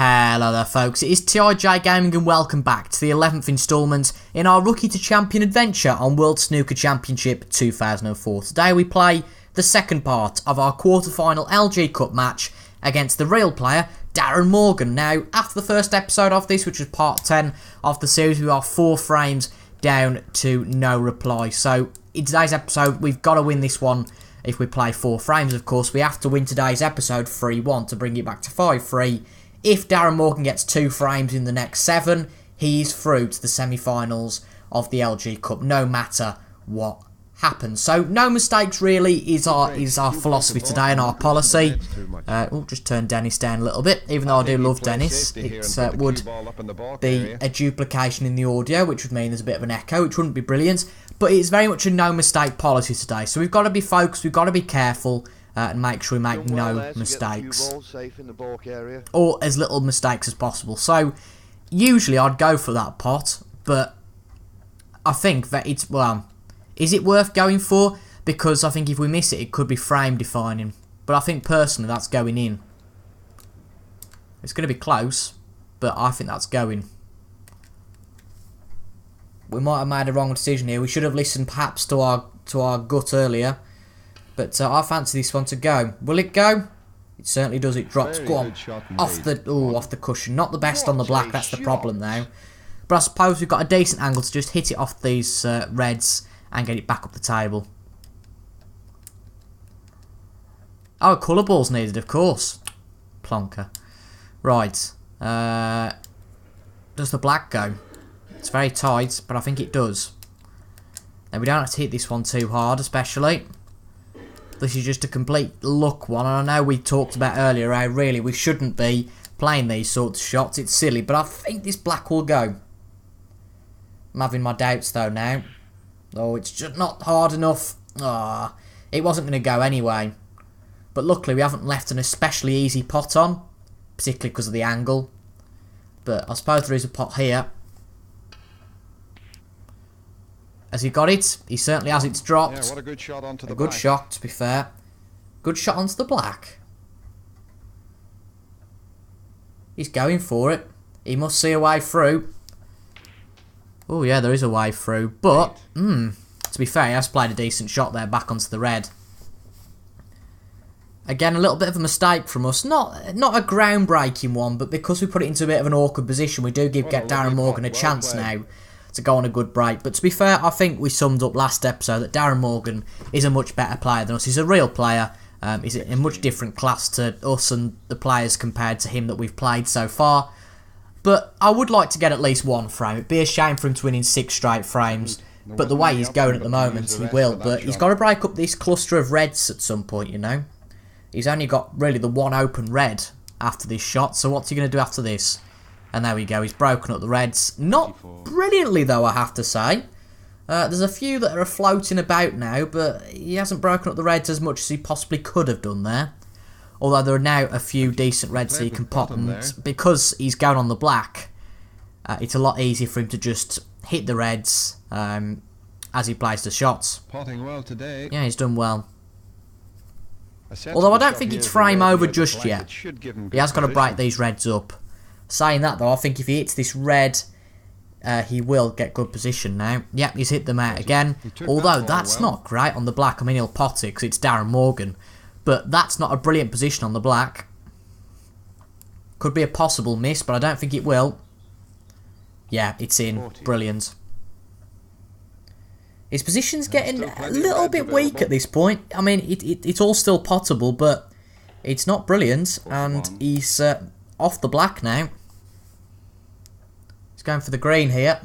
Hello there folks, it is TIJ Gaming and welcome back to the 11th instalment in our Rookie to Champion adventure on World Snooker Championship 2004. Today we play the second part of our quarter-final LG Cup match against the real player, Darren Morgan. Now, after the first episode of this, which was part 10 of the series, we are 4 frames down to no reply. So, in today's episode, we've got to win this one. If we play 4 frames, of course, we have to win today's episode 3-1 to bring it back to 5-3. If Darren Morgan gets 2 frames in the next 7, he is through to the semi-finals of the LG Cup, no matter what happens. So, no mistakes really is our philosophy today and our policy. We'll just turn Dennis down a little bit, even though I do love Dennis. It would be a duplication in the audio, which would mean there's a bit of an echo, which wouldn't be brilliant. But it's very much a no-mistake policy today. So we've got to be focused, we've got to be careful, and make sure we make no mistakes. Or as little mistakes as possible. So, usually I'd go for that pot, but I think that it's, well, is it worth going for? Because I think if we miss it, it could be frame defining. But I think personally that's going in. It's going to be close, but I think that's going. We might have made a wrong decision here. We should have listened perhaps to our gut earlier. But I fancy this one to go. Will it go? It certainly does. It drops. Go on. Off the cushion. Not the best on the black. That's the problem now. But I suppose we've got a decent angle to just hit it off these reds and get it back up the table. Oh, colour ball's needed, of course. Plonker. Right. Does the black go? It's very tight, but I think it does. Now, we don't have to hit this one too hard, especially. This is just a complete luck one, and I know we talked about earlier how really we shouldn't be playing these sorts of shots. It's silly, but I think this black will go. I'm having my doubts though now. Oh, it's just not hard enough. Ah, it wasn't going to go anyway. But luckily we haven't left an especially easy pot on, particularly because of the angle. But I suppose there is a pot here. Has he got it? He certainly has. It's dropped. Yeah, what a good shot onto the black. A good shot, to be fair. Good shot onto the black. He's going for it. He must see a way through. Oh, yeah, there is a way through. But, to be fair, he has played a decent shot there back onto the red. Again, a little bit of a mistake from us. Not a groundbreaking one, but because we put it into a bit of an awkward position, we do get Darren Morgan a chance now to go on a good break. But to be fair, I think we summed up last episode that Darren Morgan is a much better player than us. He's a real player. He's in a much different class to us and the players compared to him that we've played so far. But I would like to get at least 1 frame. It'd be a shame for him to win in 6 straight frames. But the way he's going at the moment, he will. But he's got to break up this cluster of reds at some point, you know. He's only got really the 1 open red after this shot. So what's he going to do after this? And there we go, he's broken up the reds. Not brilliantly though, I have to say. There's a few that are floating about now, but he hasn't broken up the reds as much as he possibly could have done there. Although there are now a few decent reds that he can pop, and because he's going on the black, it's a lot easier for him to just hit the reds as he plays the shots. Potting well today. Yeah, he's done well. Although I don't think it's frame over just yet. He has got to break these reds up. Saying that though, I think if he hits this red, he will get good position now. Yep, he's hit them out again. Although that's not great on the black. I mean, he'll pot it because it's Darren Morgan. But that's not a brilliant position on the black. Could be a possible miss, but I don't think it will. Yeah, it's in. Brilliant. His position's getting a little bit weak at this point. I mean, it's all still potable, but it's not brilliant. And he's off the black now. He's going for the green here.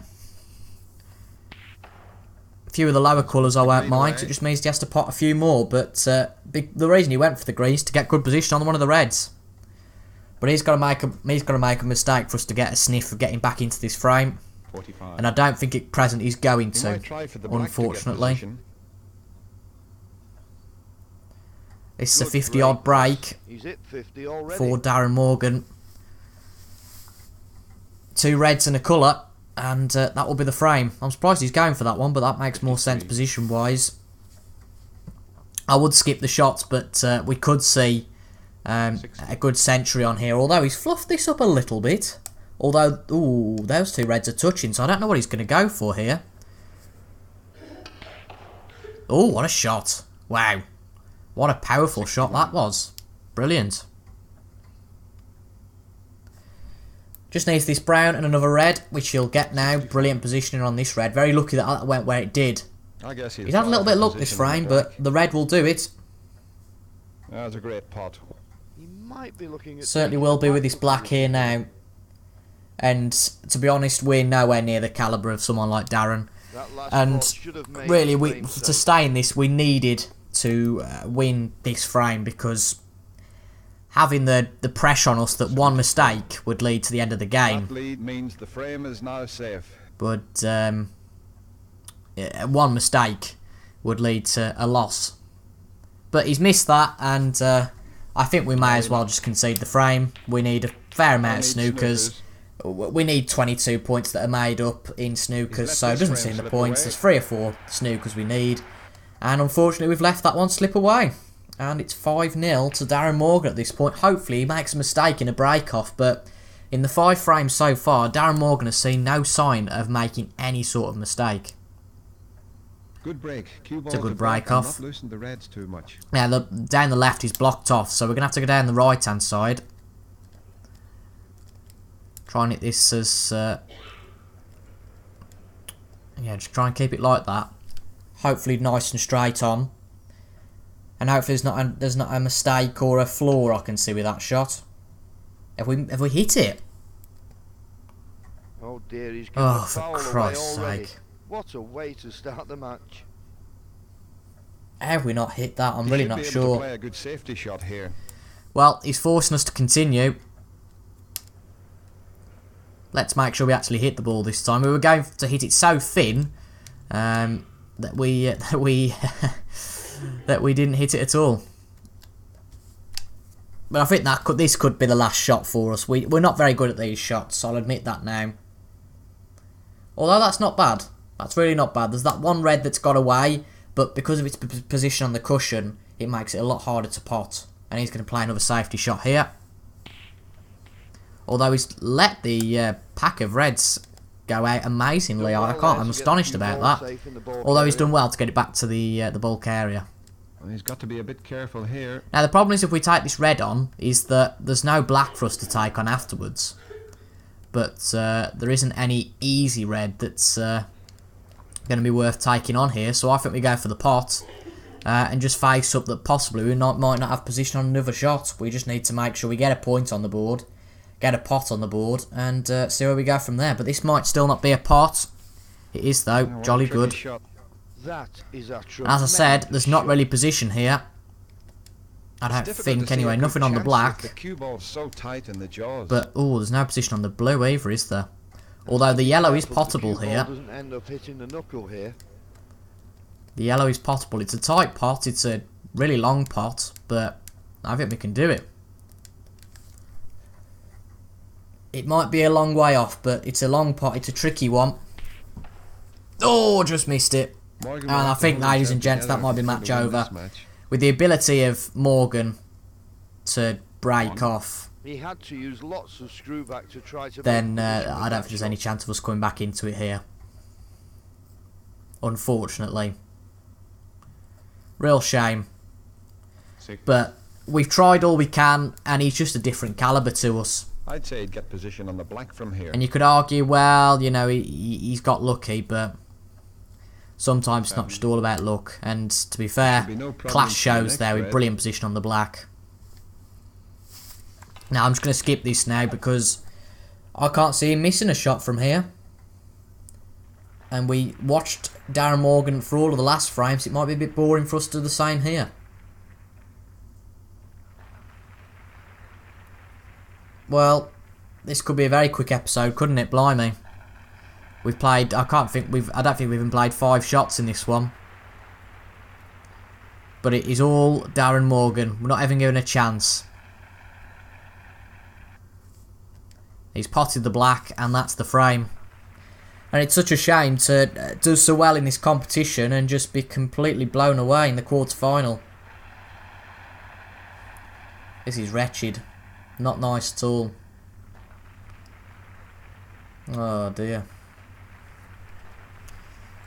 A few of the lower colours I won't mind. It just means he has to pot a few more. But the reason he went for the green is to get good position on one of the reds. But he's got to make a mistake for us to get a sniff of getting back into this frame. 45. And I don't think at present he's going to, unfortunately. This is a 50-odd break for Darren Morgan. 2 reds and a colour, and that will be the frame. I'm surprised he's going for that one, but that makes more sense position-wise. I would skip the shots, but we could see A good century on here, although he's fluffed this up a little bit. Although, ooh, those two reds are touching, so I don't know what he's going to go for here. Oh, what a shot. Wow. What a powerful shot that was. Brilliant. Just needs this brown and another red, which he'll get now. Brilliant positioning on this red. Very lucky that that went where it did. I guess He's had a little bit of luck this frame, but the red will do it. That's a great pot. He might be looking at Certainly will be with this black here now. And to be honest, we're nowhere near the calibre of someone like Darren. And really, to stay in this, we needed to win this frame, because having the pressure on us that one mistake would lead to the end of the game. That lead means the frame is now safe. But one mistake would lead to a loss. But he's missed that, and I think we may as well just concede the frame. We need a fair amount of snookers. We need 22 points that are made up in snookers, so it doesn't seem the points. There's 3 or 4 snookers we need. And unfortunately, we've left that one slip away. And it's 5-0 to Darren Morgan at this point. Hopefully, he makes a mistake in a break-off, but in the 5 frames so far, Darren Morgan has seen no sign of making any sort of mistake. Good break. It's a good break-off. Not loosen the reds too much. Yeah, down the left is blocked off, so we're going to have to go down the right-hand side. Try and hit this as... yeah, just try and keep it like that. Hopefully nice and straight on. And hopefully there's not a mistake or a flaw I can see with that shot. Have we hit it? Oh dear, he's given a foul for Christ's away already. sake. What a way to start the match. Have we not hit that? I'm He really should not be able to sure. play a good safety shot here. Well, he's forcing us to continue. Let's make sure we actually hit the ball this time. We were going to hit it so thin that we that we didn't hit it at all. But I think this could be the last shot for us. We're not very good at these shots, I'll admit that now. Although that's not bad. That's really not bad. There's that one red that's got away, but because of its position on the cushion, it makes it a lot harder to pot. And he's going to play another safety shot here. Although he's let the pack of reds go out amazingly. I'm astonished about that. Although he's done well to get it back to the bulk area. Well, he's got to be a bit careful here. Now the problem is, if we take this red on, is that there's no black for us to take on afterwards. But there isn't any easy red that's going to be worth taking on here. So I think we go for the pot and just face up that possibly we might not have position on another shot. We just need to make sure we get a point on the board, get a pot on the board, and see where we go from there. But this might still not be a pot. It is though, jolly good. That is a As I said, there's not really position here. I don't think anyway, nothing on the black. The cue ball's so tight in the jaws. But oh, there's no position on the blue either, is there? Although the yellow is potable here. Doesn't end up hitting the knuckle here. The yellow is potable. It's a tight pot. It's a really long pot, but I think we can do it. It might be a long way off, but it's a long pot. It's a tricky one. Oh, just missed it. And I think, ladies and gents, that might be match over. With the ability of Morgan to break off, He had to use lots of screw back to try to. then I don't think there's any chance of us coming back into it here. Unfortunately. Real shame. But we've tried all we can, and he's just a different calibre to us. I'd say he'd get position on the black from here. And you could argue, well, you know, he's got lucky, but sometimes it's not just all about luck. And to be fair, class shows there with brilliant position on the black. Now I'm just going to skip this now because I can't see him missing a shot from here. And we watched Darren Morgan for all of the last frames. It might be a bit boring for us to do the same here. Well, this could be a very quick episode, couldn't it? Blimey. We've played, I don't think we've even played 5 shots in this one. But it is all Darren Morgan. We're not even given a chance. He's potted the black, and that's the frame. And it's such a shame to do so well in this competition and just be completely blown away in the quarter-final. This is wretched. Not nice at all. Oh dear.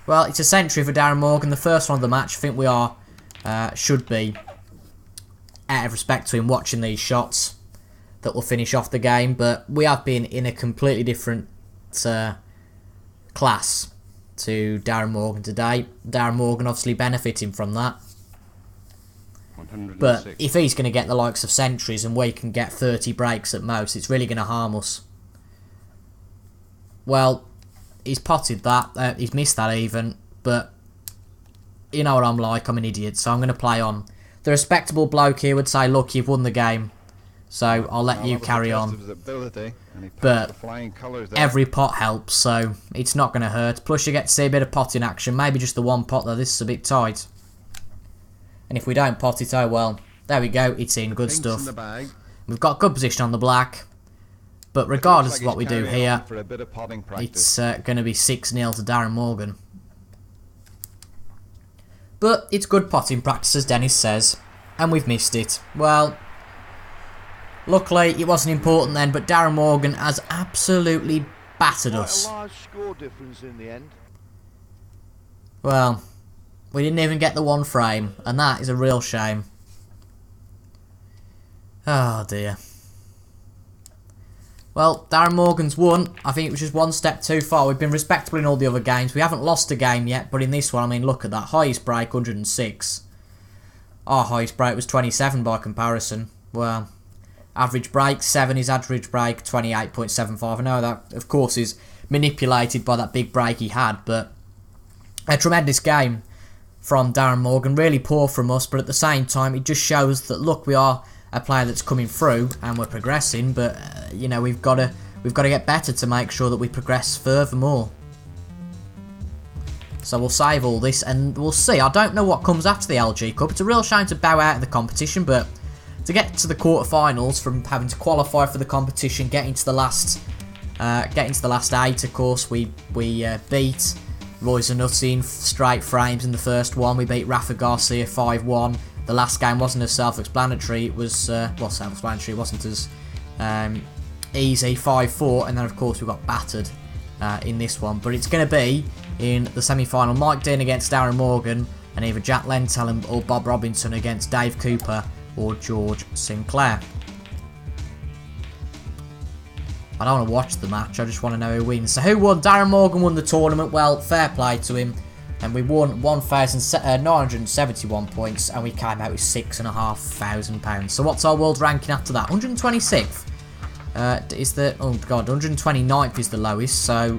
Well, it's a century for Darren Morgan, the first one of the match. I think we are, should be, out of respect to him, watching these shots that will finish off the game. But we have been in a completely different class to Darren Morgan today. Darren Morgan obviously benefiting from that. But if he's going to get the likes of centuries and we can get 30 breaks at most, it's really going to harm us. Well, he's potted that. He's missed that even. But you know what I'm like. I'm an idiot. So I'm going to play on. The respectable bloke here would say, look, you've won the game. So I'll let you carry on. But every pot helps, so it's not going to hurt. Plus you get to see a bit of potting action. Maybe just the one pot though. This is a bit tight. And if we don't pot it, oh well. There we go. It's in. Good stuff. We've got good position on the black. But regardless of what we do here, it's going to be 6-0 to Darren Morgan. But it's good potting practice, as Dennis says. And we've missed it. Well, luckily it wasn't important then, but Darren Morgan has absolutely battered us. Quite a large score difference in the end. Well, we didn't even get the one frame, and that is a real shame. Oh dear. Well, Darren Morgan's won. I think it was just one step too far. We've been respectable in all the other games. We haven't lost a game yet, but in this one, I mean, look at that. Highest break, 106. Our highest break was 27 by comparison. Well, average break, 7 is average break, 28.75. I know that, of course, is manipulated by that big break he had, but a tremendous game from Darren Morgan. Really poor from us, but at the same time, it just shows that, look, we are a player that's coming through and we're progressing, but you know, we've got to get better to make sure that we progress furthermore. So we'll save all this and we'll see. I don't know what comes after the LG Cup. It's a real shame to bow out of the competition, but to get to the quarterfinals from having to qualify for the competition, get into the last 8, of course, we beat Roy Zanussi in straight frames in the first one. We beat Rafa Garcia 5-1. The last game wasn't as self-explanatory. It was, well, self-explanatory. It wasn't as easy, 5-4. And then, of course, we got battered in this one. But it's going to be in the semi-final. Mike Dean against Darren Morgan. And either Jack Lentel or Bob Robinson against Dave Cooper or George Sinclair. I don't want to watch the match. I just want to know who wins. So who won? Darren Morgan won the tournament. Well, fair play to him. And we won 1,971 points, and we came out with £6,500. So what's our world ranking after that? 126th is the, oh god, 129th is the lowest. So,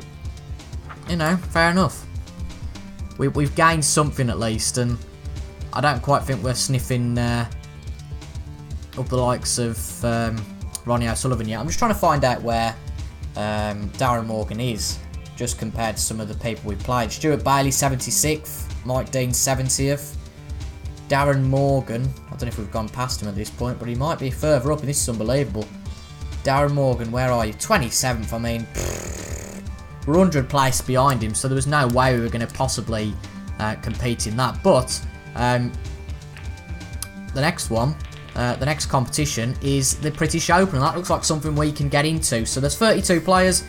you know, fair enough. We've gained something at least, and I don't quite think we're sniffing up the likes of Ronnie O'Sullivan yet. I'm just trying to find out where Darren Morgan is, just compared to some of the people we played. Stuart Bailey 76th, Mike Dean 70th, Darren Morgan, I don't know if we've gone past him at this point, but he might be further up, and this is unbelievable. Darren Morgan, where are you? 27th, I mean, we're 100 places behind him, so there was no way we were going to possibly compete in that. But the next one, the next competition is the British Open, and that looks like something we can get into. So there's 32 players,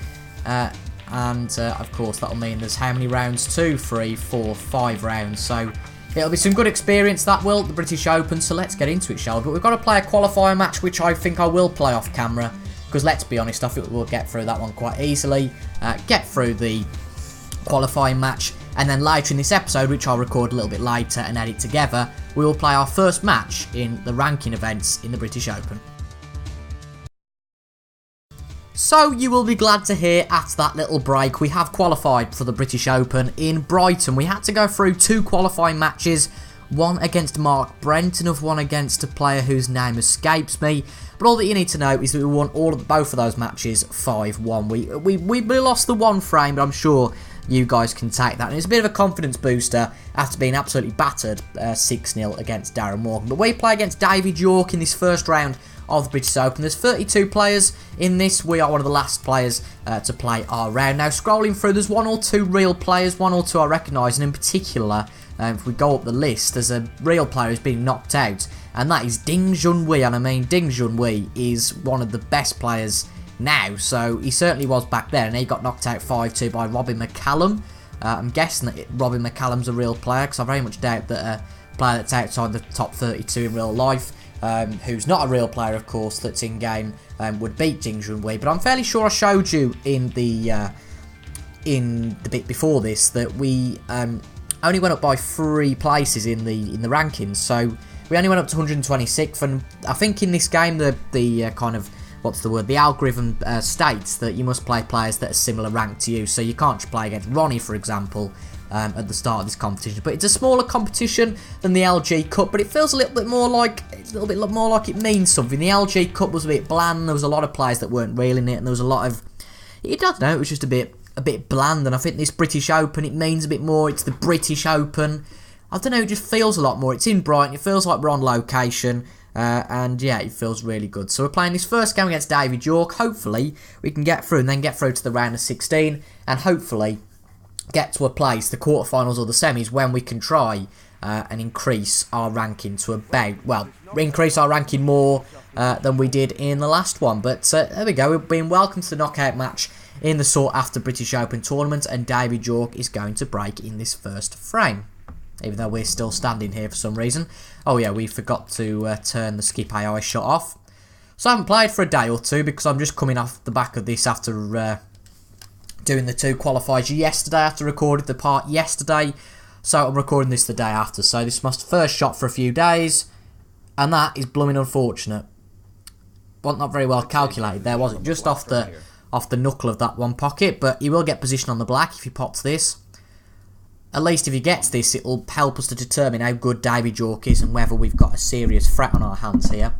and of course that'll mean there's how many rounds? 2, 3, 4, 5 rounds. So it'll be some good experience, that will, the British Open. So let's get into it, shall we? But we've got to play a qualifier match, which I think I will play off camera, because let's be honest, I think we'll get through that one quite easily. Get through the qualifying match, and then later in this episode, which I'll record a little bit later and edit together, we will play our first match in the ranking events in the British Open. So you will be glad to hear at that little break we have qualified for the British Open in Brighton. We had to go through 2 qualifying matches, one against Mark Brent and one against a player whose name escapes me. But all that you need to know is that we won both of those matches 5-1. We lost the one frame, but I'm sure you guys can take that. And it's a bit of a confidence booster after being absolutely battered 6-0 against Darren Morgan. But we play against David York in this first round of the British Open. There's 32 players in this. We are one of the last players to play our round. Now, scrolling through, there's 1 or 2 real players, 1 or 2 I recognise, and in particular, if we go up the list, there's a real player who's been knocked out and that is Ding Junhui. And I mean, Ding Junhui is one of the best players now, so he certainly was back then, and he got knocked out 5-2 by Robin McCallum. I'm guessing that Robin McCallum's a real player, because I very much doubt that a player that's outside the top 32 in real life, who's not a real player, of course, that's in game, would beat Ding Junhui. But I'm fairly sure I showed you in the bit before this that we only went up by 3 places in the rankings, so we only went up to 126th. And I think in this game the kind of, what's the word, the algorithm states that you must play players that are similar rank to you, so you can't just play against Ronnie, for example, at the start of this competition. But it's a smaller competition than the LG Cup, but it feels a little bit more like it means something. The LG Cup was a bit bland. There was a lot of players that weren't real in it, and there was a lot of, I don't know, it was just a bit bland. And I think this British Open, it means a bit more. It's the British Open. I don't know, it just feels a lot more. It's in Brighton. It feels like we're on location. And yeah, it feels really good. So we're playing this first game against David York. Hopefully we can get through and then get through to the round of 16, and hopefully get to a place, the quarterfinals or the semis, when we can try and increase our ranking to about, well, increase our ranking more than we did in the last one. But there we go, we've been welcomed to the knockout match in the sought after British Open tournament, and David York is going to break in this first frame, even though we're still standing here for some reason. Oh yeah, we forgot to turn the skip AI shot off. So I haven't played for a day or two because I'm just coming off the back of this after doing the 2 qualifiers yesterday, after recorded the part yesterday. So I'm recording this the day after. So this is my first shot for a few days, and that is blooming unfortunate. Well, not very well calculated there, was it? Just off the knuckle of that one pocket, but he will get position on the black if he pops this. At least if he gets this, it will help us to determine how good David York is and whether we've got a serious threat on our hands here.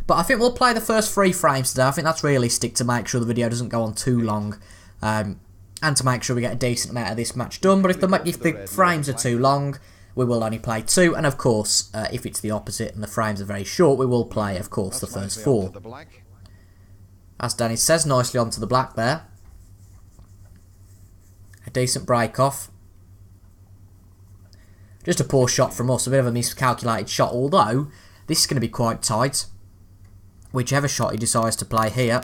But I think we'll play the first 3 frames today. I think that's realistic to make sure the video doesn't go on too long, and to make sure we get a decent amount of this match done. But if the frames are too long, we will only play 2. And of course, if it's the opposite and the frames are very short, we will play, of course, the first 4. As Danny says, nicely onto the black there. A decent break off. Just a poor shot from us, a bit of a miscalculated shot, although this is going to be quite tight. Whichever shot he decides to play here,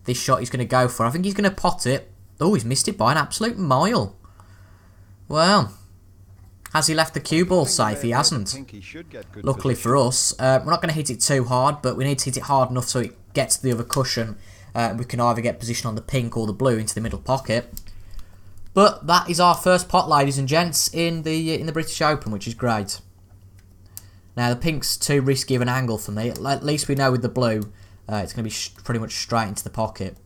this shot he's going to go for. I think he's going to pot it. Oh, he's missed it by an absolute mile. Well, has he left the cue ball safe? He hasn't. Luckily for us, we're not going to hit it too hard, but we need to hit it hard enough so it gets to the other cushion. We can either get position on the pink or the blue into the middle pocket. But that is our first pot, ladies and gents, in the British Open, which is great. Now, the pink's too risky of an angle for me. At least we know with the blue, it's going to be pretty much straight into the pocket.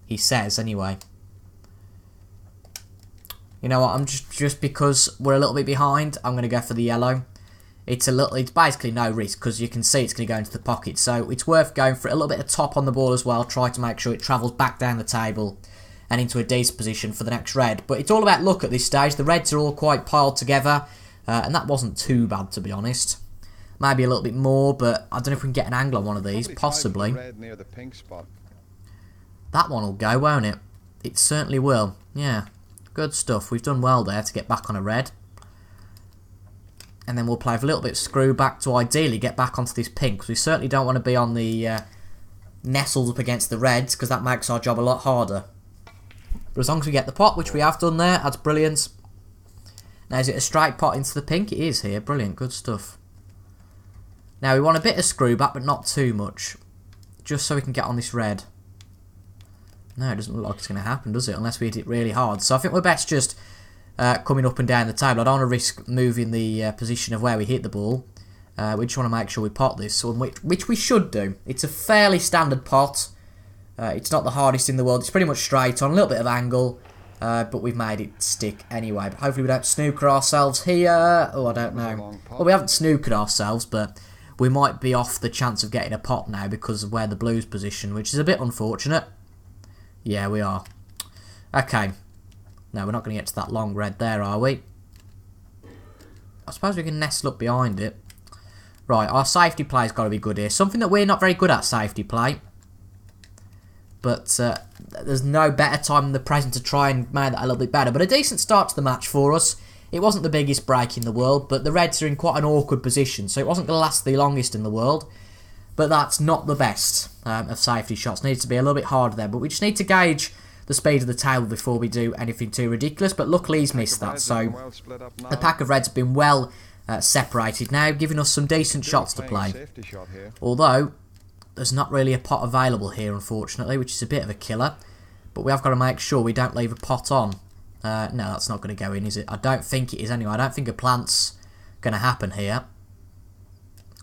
He says, anyway. You know what, I'm just because we're a little bit behind, I'm going to go for the yellow. It's basically no risk, because you can see it's going to go into the pocket. So it's worth going for it. A little bit of top on the ball as well. Try to make sure it travels back down the table and into a decent position for the next red. But it's all about luck at this stage. The reds are all quite piled together, and that wasn't too bad, to be honest. Maybe a little bit more, but I don't know if we can get an angle on one of these. Possibly. That one will go, won't it? It certainly will. Yeah, good stuff. We've done well there to get back on a red. And then we'll play with a little bit of screw back to ideally get back onto this pink, because we certainly don't want to be on the nestles up against the reds, because that makes our job a lot harder. But as long as we get the pot, which we have done there, that's brilliant. Now, is it a straight pot into the pink? It is here. Brilliant. Good stuff. Now, we want a bit of screw back, but not too much. Just so we can get on this red. No, it doesn't look like it's going to happen, does it? Unless we hit it really hard. So I think we're best just coming up and down the table. I don't want to risk moving the position of where we hit the ball. We just want to make sure we pot this, which we should do. It's a fairly standard pot. It's not the hardest in the world. It's pretty much straight on, a little bit of angle, but we've made it stick anyway. But hopefully we don't snooker ourselves here. Oh, I don't know. Well, we haven't snookered ourselves, but we might be off the chance of getting a pot now because of where the blue's position, which is a bit unfortunate. Yeah, we are. Okay. No, we're not going to get to that long red there, are we? I suppose we can nestle up behind it. Right, our safety play's got to be good here. Something that we're not very good at, safety play. But there's no better time than the present to try and make that a little bit better. But a decent start to the match for us. It wasn't the biggest break in the world, but the reds are in quite an awkward position, so it wasn't going to last the longest in the world. But that's not the best of safety shots. Needs to be a little bit harder there, but we just need to gauge the speed of the table before we do anything too ridiculous. But luckily he's missed that, so the pack of reds have been well separated now, giving us some decent shots to play. Although there's not really a pot available here, unfortunately, which is a bit of a killer. But we have got to make sure we don't leave a pot on. No, that's not going to go in, is it? I don't think it is anyway. I don't think a plant's going to happen here.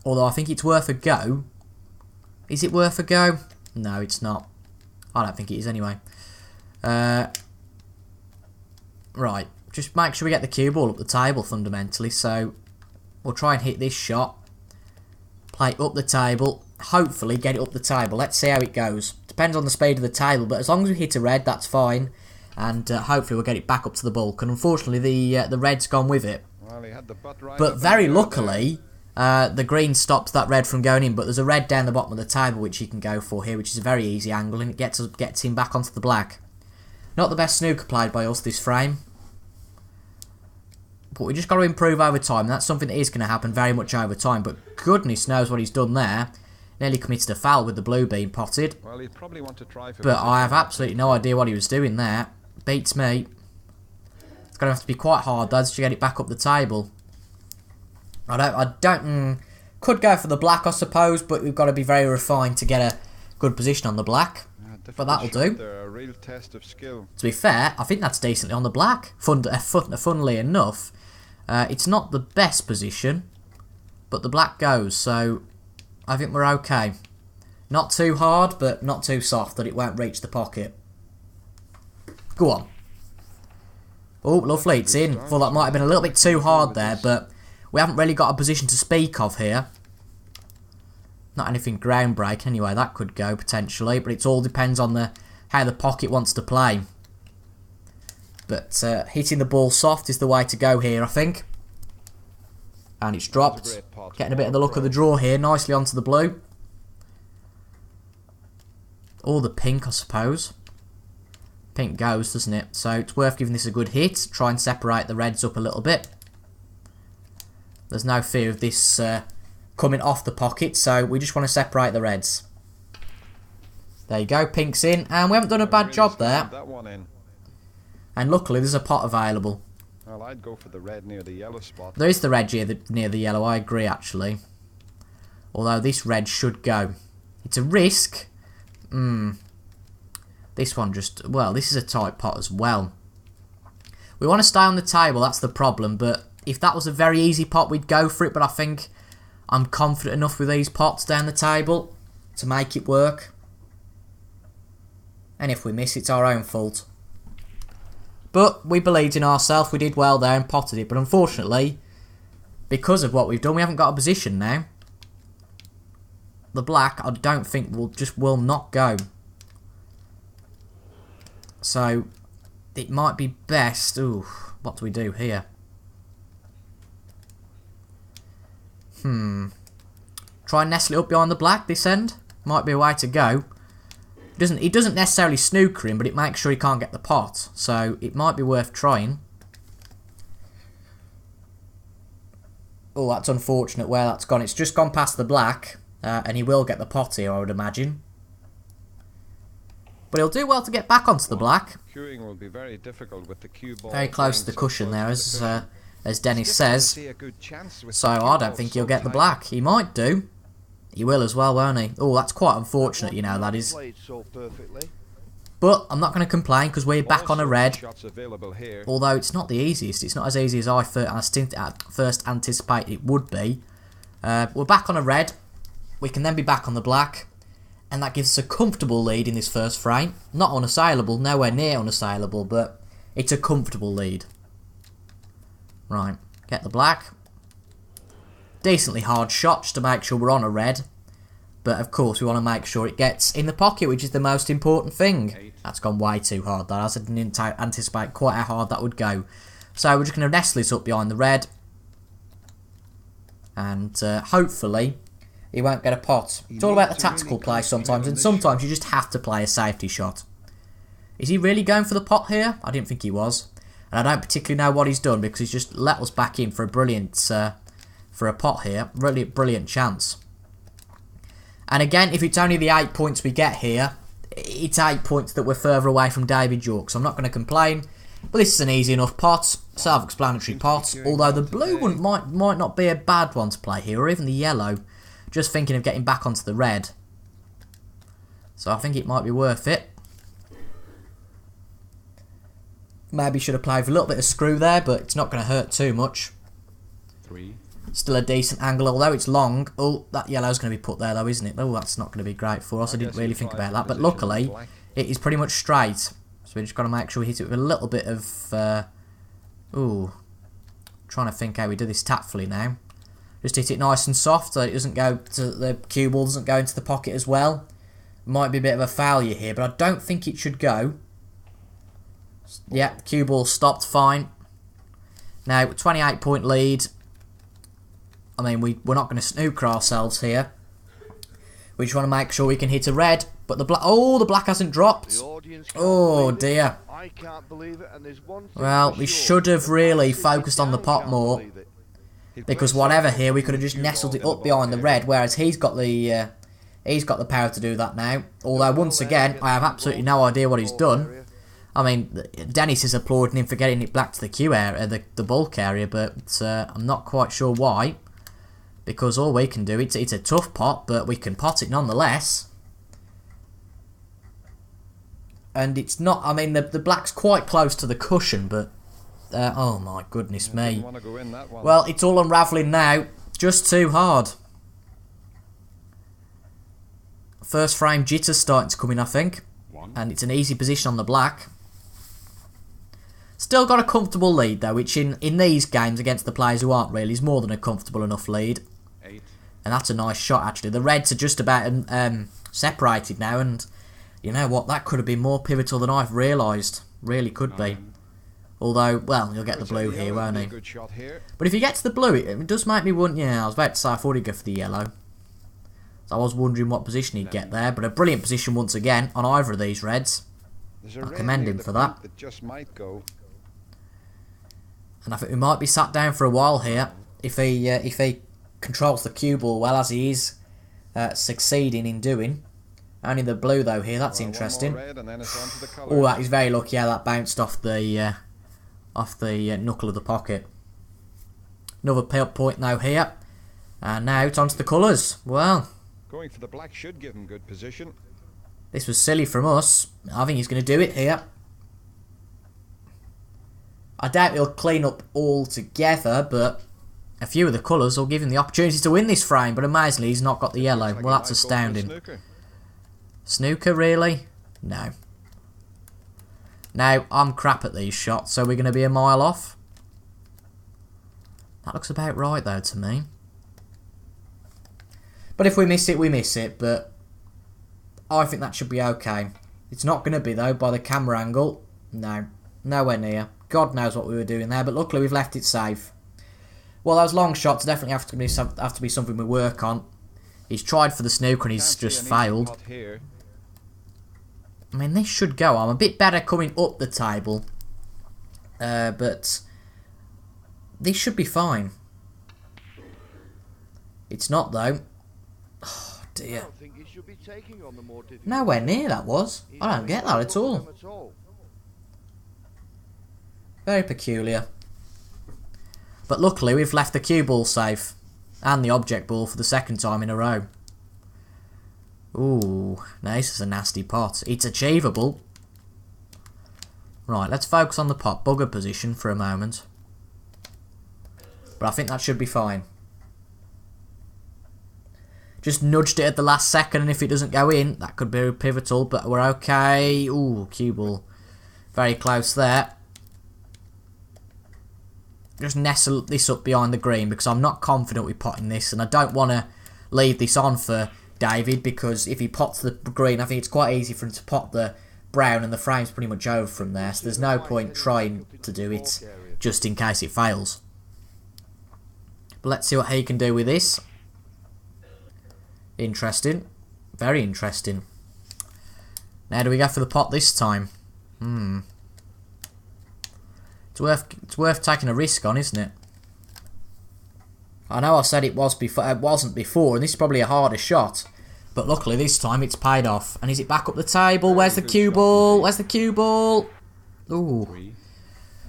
Although I think it's worth a go. Is it worth a go? No, it's not. I don't think it is anyway. Right, just make sure we get the cue ball up the table fundamentally. So we'll try and hit this shot. Play it up the table. Hopefully get it up the table. Let's see how it goes. Depends on the speed of the table, but as long as we hit a red, that's fine. And hopefully we'll get it back up to the bulk. And unfortunately the red's gone with it. Well, he had the butt right But up very in the air luckily, the green stops that red from going in. But there's a red down the bottom of the table which he can go for here, which is a very easy angle, and it gets him back onto the black. Not the best snooker played by us this frame. But we just got to improve over time. That's something that is going to happen very much over time. But goodness knows what he's done there. Nearly committed a foul with the blue being potted. Well, he'd probably want to try for But I have absolutely no idea what he was doing there. Beats me. It's going to have to be quite hard though to get it back up the table. I don't could go for the black, I suppose, but we've got to be very refined to get a good position on the black. But that'll do. A real test of skill. To be fair, I think that's decently on the black. Funnily enough, it's not the best position, but the black goes, so I think we're okay. Not too hard, but not too soft that it won't reach the pocket. Go on. Oh, lovely, it's in. Thought that might have been a little bit too hard there, but we haven't really got a position to speak of here. Not anything groundbreaking anyway, that could go potentially, but it all depends on how the pocket wants to play. But hitting the ball soft is the way to go here, I think. And it's dropped. Getting a bit of the look of the draw here, nicely onto the blue. Or the pink, I suppose. Pink goes, doesn't it? So it's worth giving this a good hit. Try and separate the reds up a little bit. There's no fear of this coming off the pocket, so we just want to separate the reds. There you go, pink's in, and we haven't done a bad job there. That one in. And luckily there's a pot available. Well, I'd go for the red near the yellow spot. There is the red here near the yellow, I agree actually. Although this red should go. It's a risk. This one just, well, this is a tight pot as well. We want to stay on the table, that's the problem, but if that was a very easy pot, we'd go for it, but I think I'm confident enough with these pots down the table to make it work. And if we miss, it's our own fault. But we believed in ourselves, we did well there and potted it, but unfortunately, because of what we've done, we haven't got a position now. The black, I don't think, will not go. So, it might be best. Ooh, what do we do here? Try and nestle it up behind the black this end. Might be a way to go. It doesn't necessarily snooker him, but it makes sure he can't get the pot. So it might be worth trying. Oh, that's unfortunate where that's gone. It's just gone past the black. And he will get the pot here, I would imagine. But he'll do well to get back onto the black. Cueing will be very difficult with the cue ball. Very close to the cushion there, as Dennis says. So I don't think he'll get the black. He might do. He will as well, won't he? Oh, that's quite unfortunate, you know, that is. But I'm not going to complain because we're back on a red. Although it's not the easiest. It's not as easy as I first anticipated it would be. We're back on a red. We can then be back on the black. And that gives us a comfortable lead in this first frame. Not unassailable, nowhere near unassailable, but it's a comfortable lead. Right, get the black. Decently hard shot just to make sure we're on a red. But of course we want to make sure it gets in the pocket, which is the most important thing. That's gone way too hard there, as I didn't anticipate quite how hard that would go. So we're just going to nestle it up behind the red. And hopefully he won't get a pot. It's all about the tactical play sometimes, and sometimes you just have to play a safety shot. Is he really going for the pot here? I didn't think he was. And I don't particularly know what he's done because he's just let us back in for a brilliant, for a pot here. Really brilliant chance. And again, if it's only the 8 points we get here, it's 8 points that we're further away from David York. So I'm not going to complain. But this is an easy enough pot. Self-explanatory pot. Although the blue one might not be a bad one to play here. Or even the yellow. Just thinking of getting back onto the red. So I think it might be worth it. Maybe should have played for a little bit of screw there, but it's not going to hurt too much. 3. Still a decent angle, although it's long. Oh, that yellow's going to be put there though, isn't it? Oh, that's not going to be great for us. I didn't really think about that. But luckily, it is pretty much straight. So we just got to make sure we hit it with a little bit of... ooh. Trying to think how we do this tactfully now. Just hit it nice and soft so it doesn't go to... The cue ball doesn't go into the pocket as well. Might be a bit of a failure here, but I don't think it should go. Yeah, cue ball stopped fine. Now, 28 point lead. I mean, we're not going to snooker ourselves here. We just want to make sure we can hit a red. But the black... Oh, the black hasn't dropped. Oh, dear. I can't believe it, and there's one thing Well, for we sure. should have really The focused on the pot can't more. believe it. Because whatever here, we could have just nestled it up behind the red. Whereas he's got the power to do that now. Although, once again, I have absolutely no idea what he's done. I mean, Dennis is applauding him for getting it back to the cue area, the bulk area, but I'm not quite sure why. Because all we can do, it's a tough pot, but we can pot it nonetheless. And it's not, I mean, the black's quite close to the cushion, but... oh my goodness me. Well, it's all unravelling now. Just too hard. First frame jitter's starting to come in, I think. And it's an easy position on the black. Still got a comfortable lead, though, which in these games against the players who aren't really is more than a comfortable enough lead. 8. And that's a nice shot, actually. The reds are just about separated now, and you know what? That could have been more pivotal than I've realised. Really could be. Although, well, you'll get the blue here, won't he? But if he gets the blue, it does make me wonder... Yeah, I was about to say I thought he'd go for the yellow. So I was wondering what position he'd get there. But a brilliant position once again on either of these reds. I commend him for that. Just might go. And I think we might be sat down for a while here if he controls the cue ball well, as he is succeeding in doing. Only the blue though here, that's interesting. Oh, that is very lucky. Yeah, that bounced off the knuckle of the pocket. Another point now here, and now it's onto the colours. Well, Going for the black should give him good position. This was silly from us. I think he's going to do it here. I doubt he'll clean up altogether, but a few of the colours will give him the opportunity to win this frame. But amazingly, he's not got the yellow. Well, that's astounding. Snooker, really? No. Now, I'm crap at these shots, so we're going to be a mile off. That looks about right, though, to me. But if we miss it, we miss it. But I think that should be okay. It's not going to be, though, by the camera angle. No. Nowhere near. God knows what we were doing there, but luckily we've left it safe. Well, those long shots definitely have to be something we work on. He's tried for the snooker and he's just failed. I mean, this should go. I'm a bit better coming up the table. But this should be fine. It's not, though. Oh, dear. Nowhere near that was. I don't get that at all. Very peculiar. But luckily, we've left the cue ball safe. And the object ball for the second time in a row. Ooh, now this is a nasty pot. It's achievable. Right, let's focus on the pot. Bugger position for a moment. But I think that should be fine. Just nudged it at the last second, and if it doesn't go in, that could be pivotal, but we're okay. Ooh, cue ball. Very close there. Just nestle this up behind the green, because I'm not confident with potting this, and I don't want to leave this on for David, because if he pots the green, I think it's quite easy for him to pot the brown, and the frame's pretty much over from there, so there's no point trying to do it, just in case it fails. But let's see what he can do with this. Interesting. Very interesting. Now, do we go for the pot this time? It's worth taking a risk on, isn't it? I know I said it wasn't before, and this is probably a harder shot. But luckily this time it's paid off. And is it back up the table? Where's the cue ball? Where's the cue ball? Ooh.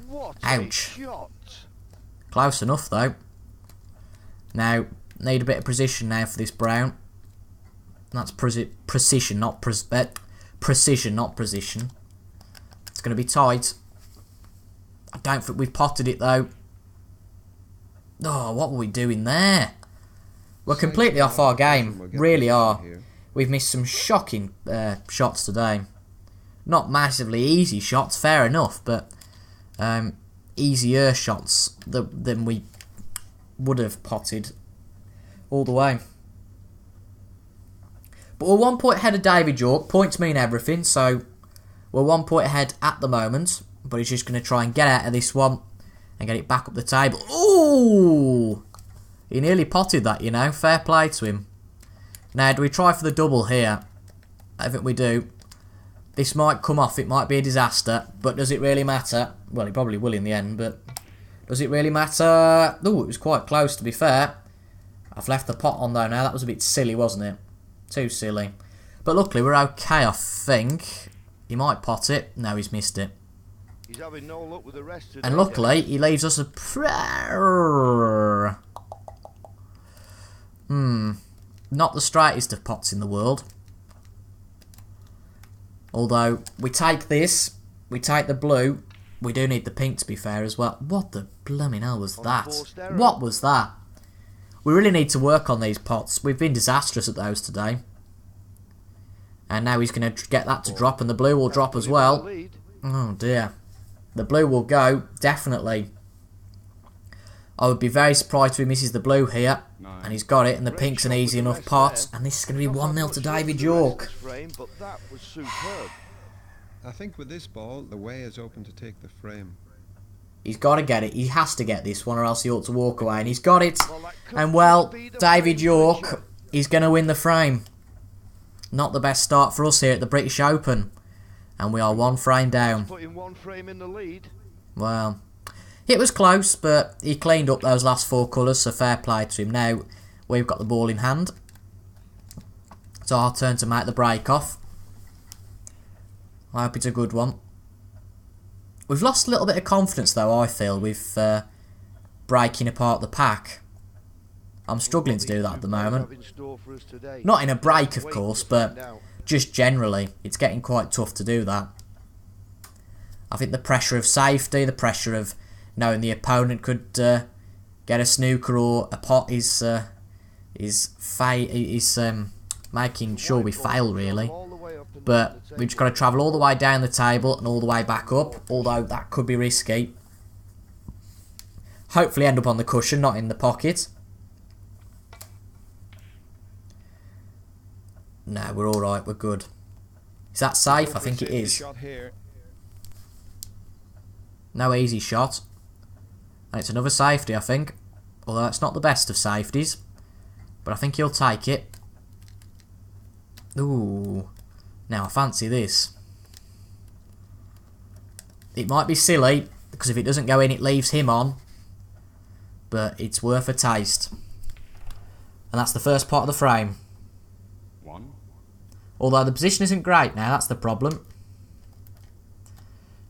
What Ouch. a shot. Close enough though. Now, need a bit of precision now for this brown. That's precision, not precision, not precision. It's going to be tight. I don't think we've potted it though. Oh, what were we doing there? We're completely off our game. Really are. We've missed some shocking shots today. Not massively easy shots, fair enough, but easier shots than we would have potted all the way. But we're 1 point ahead of David York. Points mean everything, so we're 1 point ahead at the moment. But he's just going to try and get out of this one and get it back up the table. Ooh! He nearly potted that, you know. Fair play to him. Now, do we try for the double here? I think we do. This might come off. It might be a disaster. But does it really matter? Well, it probably will in the end, but does it really matter? Ooh, it was quite close, to be fair. I've left the pot on, though, now. That was a bit silly, wasn't it? Too silly. But luckily, we're okay, I think. He might pot it. No, he's missed it. He's having no luck with the rest today. And luckily, he leaves us a prayer. Not the straightest of pots in the world. Although, we take this, we take the blue. We do need the pink, to be fair, as well. What the blooming hell was that? What was that? We really need to work on these pots. We've been disastrous at those today. And now he's going to get that to drop, and the blue will drop as well. Oh, dear. The blue will go, definitely. I would be very surprised if he misses the blue here. And he's got it, and the pink's an easy enough pot. And this is going to be 1-0 to David York. I think with this ball, the way is open to take the frame. He's got to get it. He has to get this one, or else he ought to walk away. And he's got it. And, well, David York is going to win the frame. Not the best start for us here at the British Open. And we are 1 frame down. Putting 1 frame in the lead. Well, it was close, but he cleaned up those last 4 colours, so fair play to him. Now, we've got the ball in hand. It's our turn to make the break off. I hope it's a good one. We've lost a little bit of confidence, though, I feel, with breaking apart the pack. I'm struggling to do that at the moment. Not in a break, of course, but just generally, it's getting quite tough to do that. I think the pressure of safety, the pressure of knowing the opponent could get a snooker or a pot is making sure we fail, really. But we've just got to travel all the way down the table and all the way back up, although that could be risky. Hopefully end up on the cushion, not in the pocket. No, we're alright, we're good. Is that safe? I think it is. No easy shot. And it's another safety, I think. Although it's not the best of safeties. But I think he'll take it. Ooh. Now, I fancy this. It might be silly, because if it doesn't go in, it leaves him on. But it's worth a taste. And that's the first part of the frame. Although the position isn't great now, that's the problem.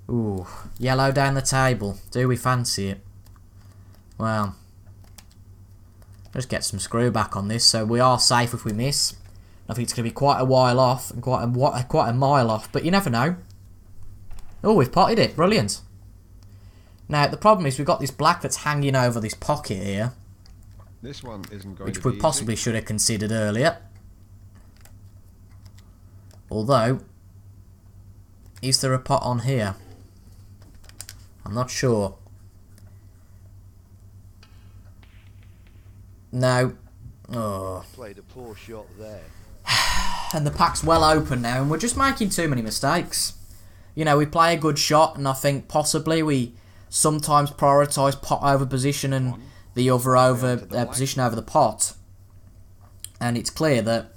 Ooh, yellow down the table. Do we fancy it? Well, let's get some screw back on this, so we are safe if we miss. I think it's going to be quite a while off, and quite a mile off, but you never know. Oh, we've potted it. Brilliant. Now, the problem is we've got this black that's hanging over this pocket here. This one isn't going which we possibly should have considered earlier. Although, is there a pot on here? I'm not sure. No. Oh. Played a poor shot there. And the pack's well open now, and we're just making too many mistakes. You know, we play a good shot, and I think possibly we sometimes prioritise pot over position and the other over position over the pot. And it's clear that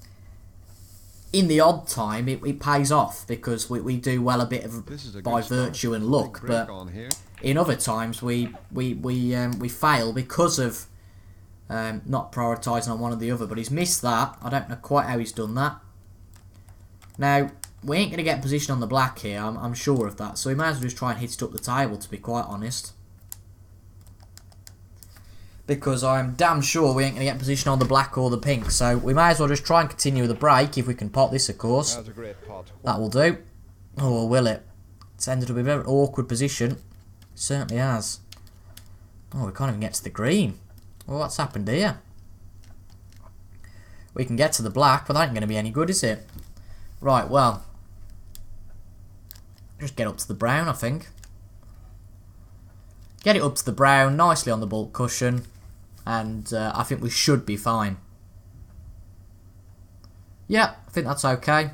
in the odd time, it pays off because we do well a bit of This is a by good start. virtue and Big luck. break But on here. in other times, we fail because of not prioritising on one or the other. But he's missed that. I don't know quite how he's done that. Now, we ain't going to get position on the black here, I'm sure of that. So we might as well just try and hit it up the table, to be quite honest. Because I'm damn sure we ain't going to get position on the black or the pink. So we may as well just try and continue the break, if we can pot this, of course. That was a great pot. That will do. Oh, will it? It's ended up in a very awkward position. It certainly has. Oh, we can't even get to the green. Well, what's happened here? We can get to the black, but that ain't going to be any good, is it? Right, well. Just get up to the brown, I think. Get it up to the brown, nicely on the bulk cushion. And I think we should be fine. Yeah, I think that's okay.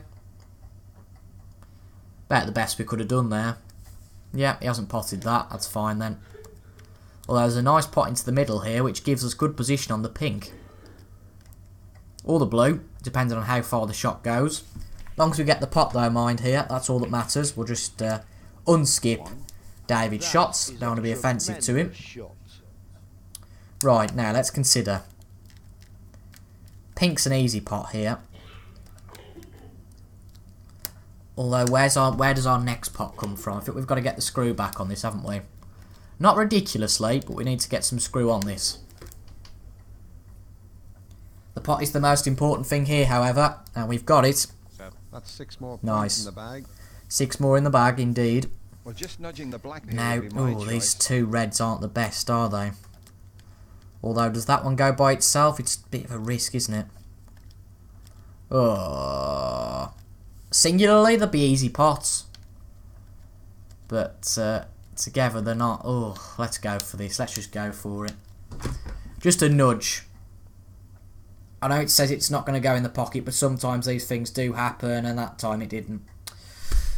About the best we could have done there. Yeah, he hasn't potted that. That's fine then. Although there's a nice pot into the middle here, which gives us good position on the pink. Or the blue, depending on how far the shot goes. As long as we get the pot though, mind here, that's all that matters. We'll just unskip David's shots. Don't want to be offensive to him. Right, now let's consider. Pink's an easy pot here. Although, where does our next pot come from? I think we've got to get the screw back on this, haven't we? Not ridiculously, but we need to get some screw on this. The pot is the most important thing here, however, and we've got it. So that's 6 more points Nice. in the bag. 6 more in the bag, indeed. Well, just nudging the black here Now, would be my oh, these choice. 2 reds aren't the best, are they? Although, does that one go by itself? It's a bit of a risk, isn't it? Oh. Singularly, they'd be easy pots. But together, they're not. Oh, let's go for this. Let's just go for it. Just a nudge. I know it says it's not going to go in the pocket, but sometimes these things do happen, and that time it didn't.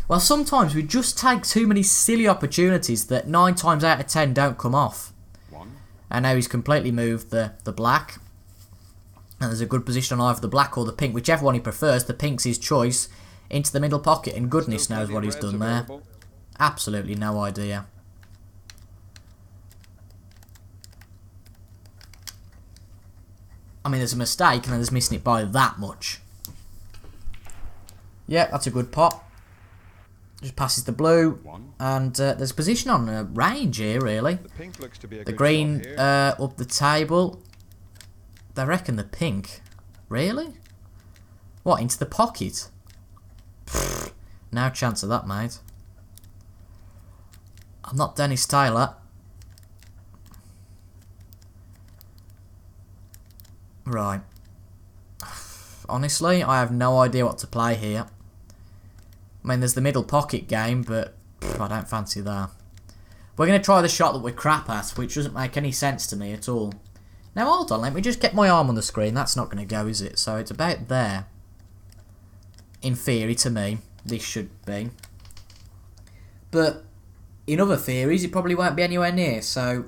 Well, sometimes we just take too many silly opportunities that 9 times out of 10 don't come off. And now he's completely moved the black. And there's a good position on either the black or the pink, whichever one he prefers. The pink's his choice. Into the middle pocket, and goodness knows what he's done there. Absolutely no idea. I mean, there's a mistake, and then there's missing it by that much. Yeah, that's a good pot. Just passes the blue, and there's position on a range here, really. The pink looks to be a The good green shot here. up the table. They reckon the pink. Really? What, into the pocket? Pfft, no chance of that, mate. I'm not Dennis Taylor. Right. Honestly, I have no idea what to play here. I mean, there's the middle pocket game, but I don't fancy that. We're going to try the shot that we're crap at, which doesn't make any sense to me at all. Now, hold on, let me just get my arm on the screen. That's not going to go, is it? So it's about there. In theory, to me, this should be. But in other theories, it probably won't be anywhere near, so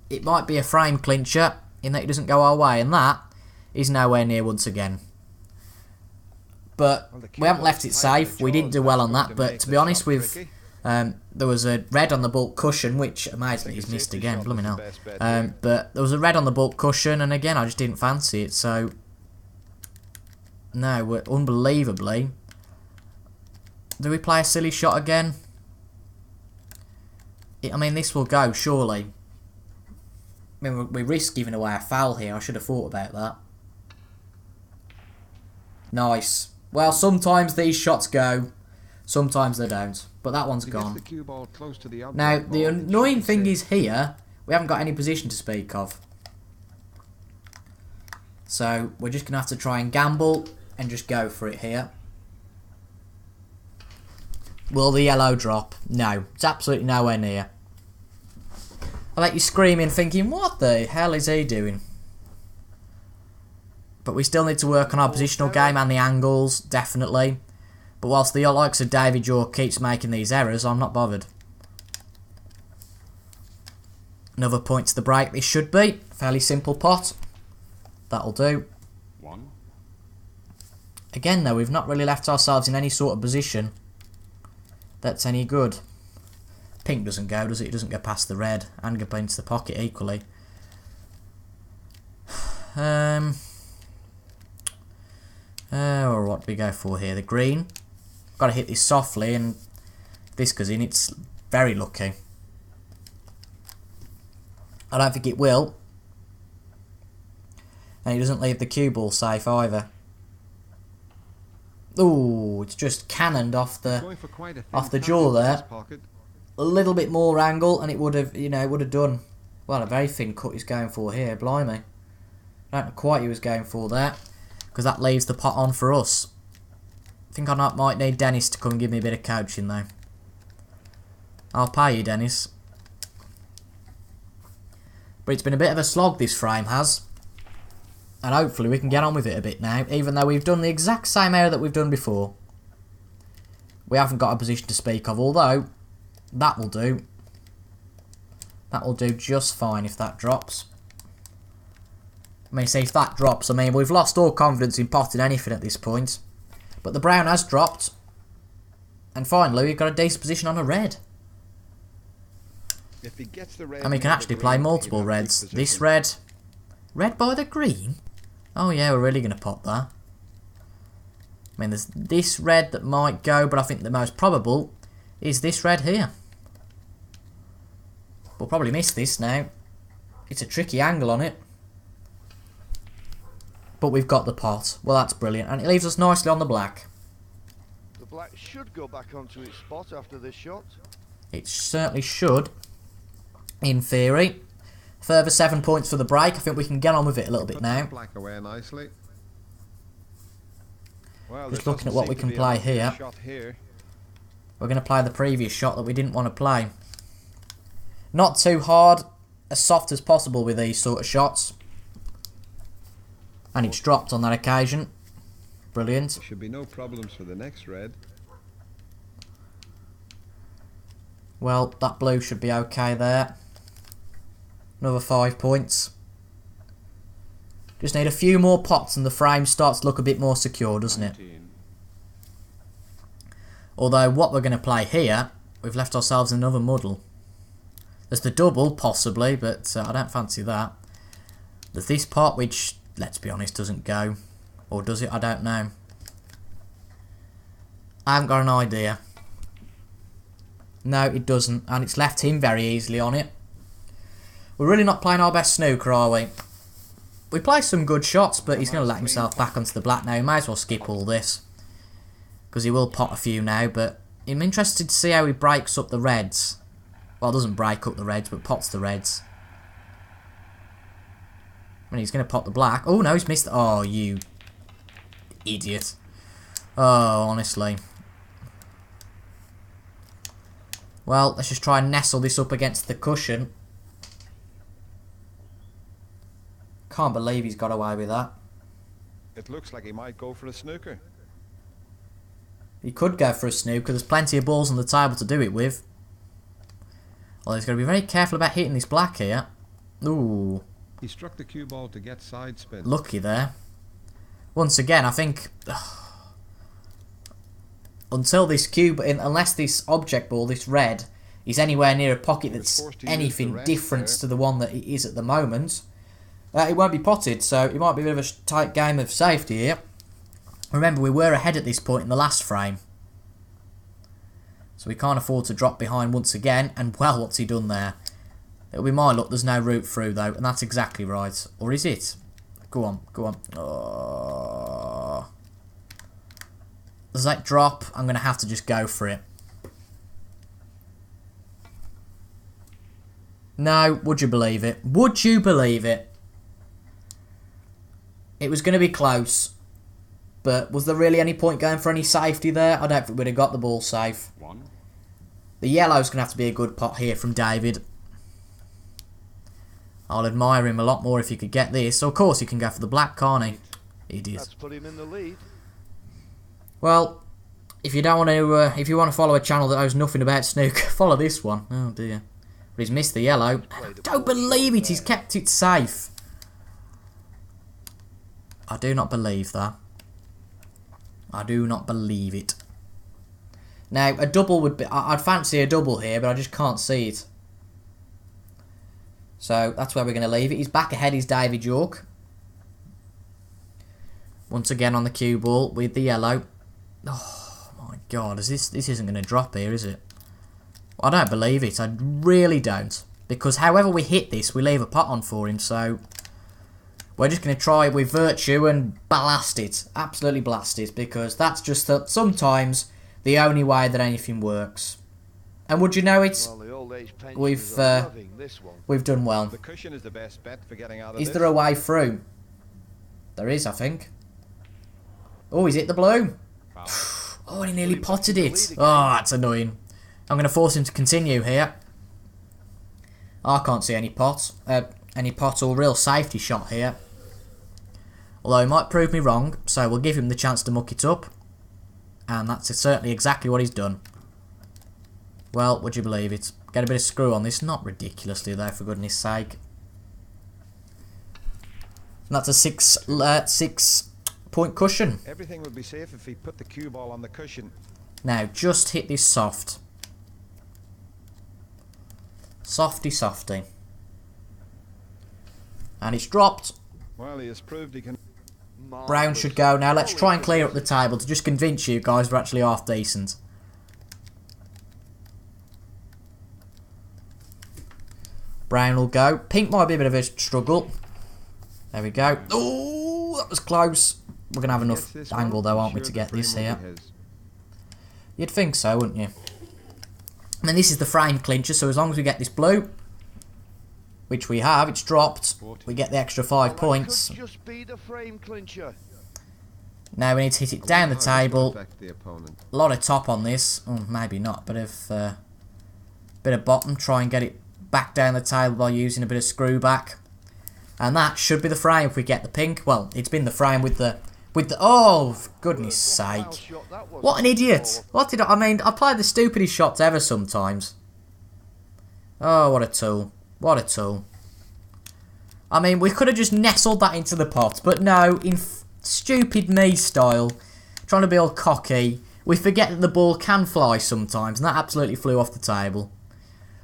it might be a frame clincher in that it doesn't go our way, and that is nowhere near once again. But we haven't left it safe. We didn't do well on that, but to be honest, there was a red on the bulk cushion, which amazingly he's missed again, blooming hell. But there was a red on the bulk cushion, and again, I just didn't fancy it, so no, unbelievably. Do we play a silly shot again? I mean, this will go, surely. I mean, we risk giving away a foul here. I should have thought about that. Nice. Well, sometimes these shots go, sometimes they don't. But that one's gone. Now, the annoying thing is here, we haven't got any position to speak of. So, we're just going to have to try and gamble and just go for it here. Will the yellow drop? No, it's absolutely nowhere near. I bet you screaming thinking, what the hell is he doing? But we still need to work on our positional game and the angles, definitely. But whilst the likes of David York keeps making these errors, I'm not bothered. Another point to the break, this should be. Fairly simple pot. That'll do. Again though, we've not really left ourselves in any sort of position that's any good. Pink doesn't go, does it? It doesn't go past the red and go into the pocket equally. Or what do we go for here? The green. Got to hit this softly, and if this goes in, it's very lucky. I don't think it will. And it doesn't leave the cue ball safe either. Ooh, it's just cannoned off the jaw there. A little bit more angle, and it would have, you know, it would have done. Well, a very thin cut he's going for here. Blimey, I don't know quite what he was going for there, because that leaves the pot on for us. I think I might need Dennis to come and give me a bit of coaching though. I'll pay you, Dennis. But it's been a bit of a slog, this frame has. And hopefully we can get on with it a bit now, even though we've done the exact same error that we've done before. We haven't got a position to speak of, although that will do. That will do just fine if that drops. I mean, see, if that drops, I mean, we've lost all confidence in potting anything at this point. But the brown has dropped. And finally, we've got a decent position on a red. If he gets the red, and we can actually play multiple reds. This red. Red by the green? Oh yeah, we're really going to pot that. I mean, there's this red that might go, but I think the most probable is this red here. We'll probably miss this now. It's a tricky angle on it. But we've got the pot. Well, that's brilliant. And it leaves us nicely on the black. The black should go back onto its spot after this shot. It certainly should, in theory. Further 7 points for the break. I think we can get on with it a little bit now. Black away nicely. Well, just looking at what we can play here. We're going to play the previous shot that we didn't want to play. Not too hard, as soft as possible with these sort of shots. And it's dropped on that occasion. Brilliant. Should be no problems for the next red. Well, that blue should be okay there. Another 5 points. Just need a few more pots and the frame starts to look a bit more secure, doesn't it? Although what we're going to play here, we've left ourselves another muddle. There's the double, possibly, but I don't fancy that. There's this pot, which, let's be honest, doesn't go. Or does it? I don't know. I haven't got an idea. No, it doesn't. And it's left him very easily on it. We're really not playing our best snooker, are we? We play some good shots, but he's going to let himself back onto the black now. He might as well skip all this. Because he will pot a few now, but I'm interested to see how he breaks up the reds. Well, doesn't break up the reds, but pots the reds. I mean, he's going to pot the black. Oh, no, he's missed. Oh, you idiot. Oh, honestly. Well, let's just try and nestle this up against the cushion. Can't believe he's got away with that. It looks like he might go for a snooker. He could go for a snooker. There's plenty of balls on the table to do it with. Well, he's got to be very careful about hitting this black here. Ooh. He struck the cue ball to get side spin. Lucky there. Once again, I think... until this cube, unless this object ball, this red, is anywhere near a pocket that's anything different to the one that it is at the moment, it won't be potted, so it might be a bit of a tight game of safety here. Remember, we were ahead at this point in the last frame. So we can't afford to drop behind once again, and well, what's he done there? It'll be my luck, there's no route through though, and that's exactly right. Or is it? Go on, go on. Oh. Does that drop? I'm going to have to just go for it. No, would you believe it? Would you believe it? It was going to be close. But was there really any point going for any safety there? I don't think we'd have got the ball safe. The yellow's going to have to be a good pot here from David. I'll admire him a lot more if he could get this. So of course he can go for the black, can't he? Idiot. That's put him in the lead. Well, if you don't want to, if you want to follow a channel that knows nothing about snooker, follow this one. Oh dear. But he's missed the yellow. I don't believe it. He's kept it safe. I do not believe that. I do not believe it. Now, a double would be... I'd fancy a double here, but I just can't see it. So, that's where we're going to leave it. He's back ahead, he's David York. Once again on the cue ball with the yellow. Oh, my God. This isn't going to drop here, is it? I don't believe it. I really don't. Because however we hit this, we leave a pot on for him, so... We're just going to try it with virtue and blast it. Absolutely blast it, because that's just sometimes the only way that anything works. And would you know it? Well, we've done well. The cushion is the best bet for getting out of Is this. there a way through? There is, I think. Oh, he's hit the blue. Oh, and he nearly potted it. Oh, that's annoying. I'm going to force him to continue here. I can't see any pot or real safety shot here. Although he might prove me wrong, so we'll give him the chance to muck it up. And that's certainly exactly what he's done. Well, would you believe it? Get a bit of screw on this. Not ridiculously, though, for goodness sake. And that's a 6-point cushion. Everything would be safe if he put the cue ball on the cushion. Now, just hit this soft. Softy, softy. And it's dropped. Well, he has proved he can... Brown should go now. Let's try and clear up the table to just convince you guys we're actually half decent. Brown will go. Pink might be a bit of a struggle. There we go. Oh, that was close. We're going to have enough angle though, aren't we, to get this here. You'd think so, wouldn't you? I mean, this is the frame clincher, so as long as we get this blue, which we have, it's dropped, we get the extra 5 points. Just be the frame clincher. Now we need to hit it down the table. A lot of top on this. Oh, maybe not, but bit of bottom. Try and get it back down the table by using a bit of screw back. And that should be the frame if we get the pink. Well, it's been the frame with the... Oh, for goodness sake. What an idiot. I mean, I play the stupidest shots ever sometimes. Oh, what a tool. What a tool. I mean, we could have just nestled that into the pot. But no, in stupid me style, trying to be all cocky, we forget that the ball can fly sometimes. And that absolutely flew off the table.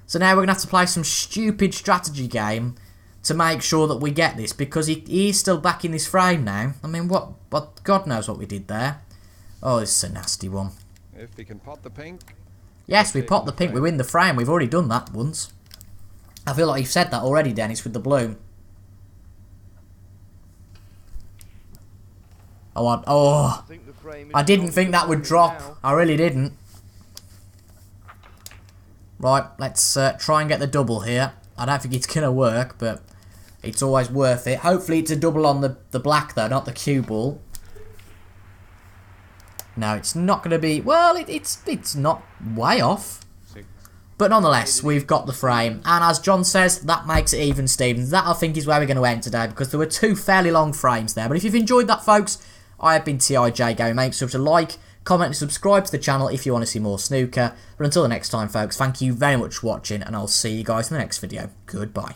So now we're going to have to play some stupid strategy game to make sure that we get this. Because he is still back in this frame now. I mean, what God knows what we did there. Oh, this is a nasty one. If we can pot the pink... Yes, we pot the pink, we win the frame. We've already done that once. I feel like you've said that already, Dennis, with the blue. I didn't think that would drop. I really didn't. Right, let's try and get the double here. I don't think it's going to work, but it's always worth it. Hopefully it's a double on the black, though, not the cue ball. No, it's not going to be... Well, it's not way off. But nonetheless, we've got the frame. And as John says, that makes it even, Stevens. That, I think, is where we're going to end today, because there were 2 fairly long frames there. But if you've enjoyed that, folks, I have been TIJ Gaming. Make sure to like, comment and subscribe to the channel if you want to see more snooker. But until the next time, folks, thank you very much for watching, and I'll see you guys in the next video. Goodbye.